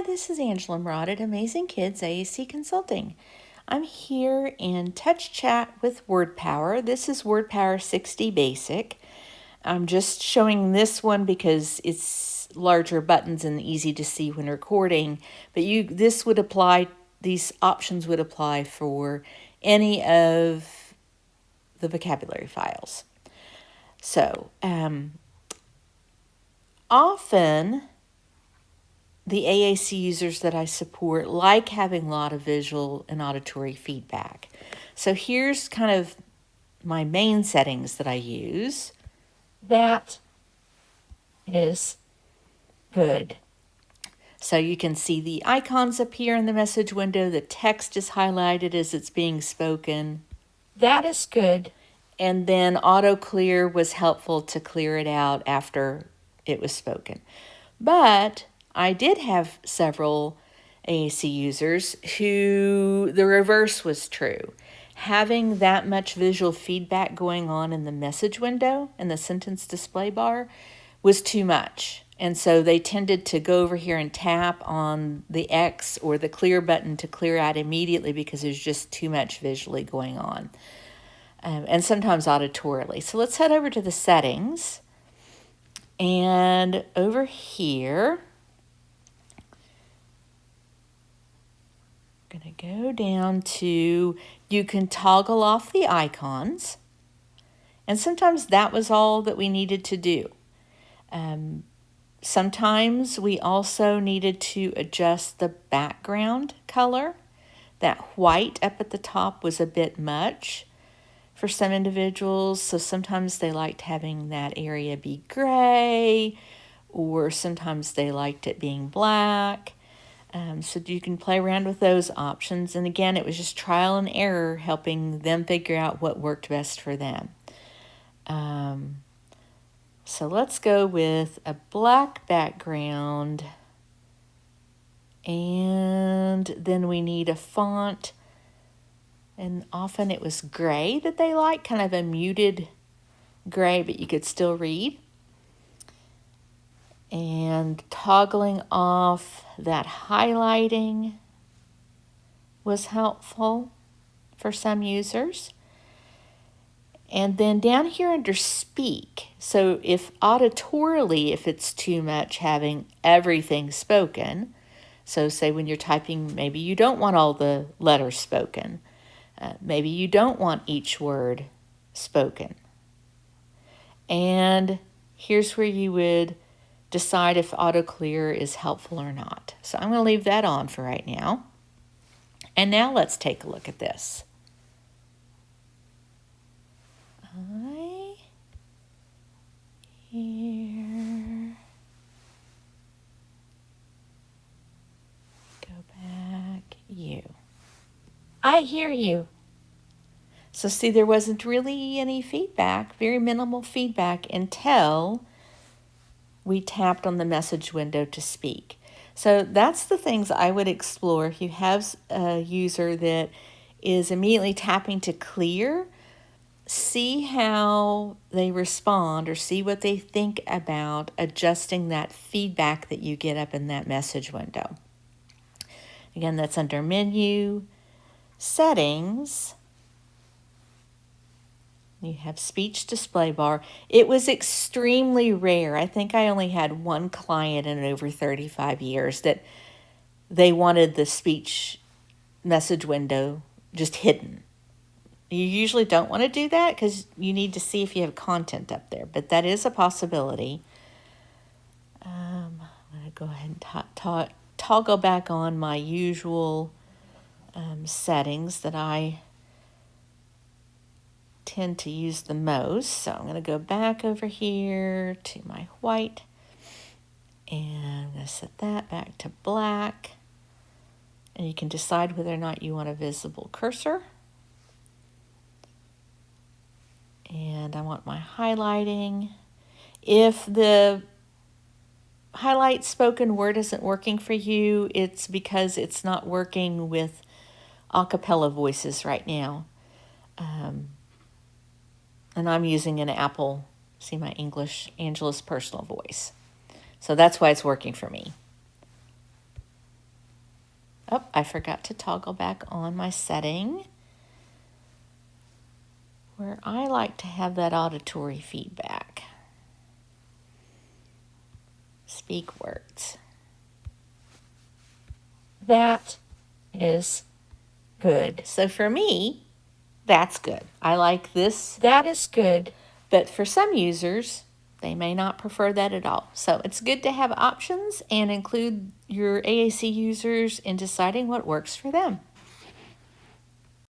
Hi, this is Angela Moorad at Amazing Kids AAC Consulting. I'm here in TouchChat with WordPower. This is WordPower 60 Basic. I'm just showing this one because it's larger buttons and easy to see when recording, but these options would apply for any of the vocabulary files. So, often the AAC users that I support like having a lot of visual and auditory feedback. So here's kind of my main settings that I use. That is good. So you can see the icons appear in the message window. The text is highlighted as it's being spoken. That is good. And then auto clear was helpful to clear it out after it was spoken. But I did have several AAC users who the reverse was true. Having that much visual feedback going on in the message window and the sentence display bar was too much. And so they tended to go over here and tap on the X or the clear button to clear out immediately because there's just too much visually going on. And sometimes auditorily. So let's head over to the settings. And over here, I'm going to go down to, you can toggle off the icons. And sometimes that was all that we needed to do. Sometimes we also needed to adjust the background color. That white up at the top was a bit much for some individuals, so sometimes they liked having that area be gray, or sometimes they liked it being black. So you can play around with those options. And again, it was just trial and error, helping them figure out what worked best for them. So let's go with a black background. And then we need a font. And often it was gray that they liked, kind of a muted gray, but you could still read. And toggling off that highlighting was helpful for some users. And then down here under speak, so if auditorily, if it's too much having everything spoken, so say when you're typing, maybe you don't want all the letters spoken. Maybe you don't want each word spoken. And here's where you would decide if auto clear is helpful or not. So I'm going to leave that on for right now. And now let's take a look at this. Here. Go back. You. I hear you. So see, there wasn't really any feedback, very minimal feedback until we tapped on the message window to speak. So that's the things I would explore. If you have a user that is immediately tapping to clear, see how they respond or see what they think about adjusting that feedback that you get up in that message window. Again, that's under Menu, Settings. You have Speech Display Bar. It was extremely rare. I think I only had one client in over 35 years that they wanted the speech message window just hidden. You usually don't want to do that because you need to see if you have content up there, but that is a possibility. I'm going to go ahead and toggle back on my usual settings that I tend to use the most. So I'm going to go back over here to my white, and I'm going to set that back to black. And you can decide whether or not you want a visible cursor. And I want my highlighting. If the highlight spoken word isn't working for you, it's because it's not working with a cappella voices right now. And I'm using an Apple, see my English, Angela's personal voice. So that's why it's working for me. Oh, I forgot to toggle back on my setting where I like to have that auditory feedback. Speak words. That is good. So for me, that's good. I like this, That is good. but for some users, they may not prefer that at all. So it's good to have options and include your AAC users in deciding what works for them.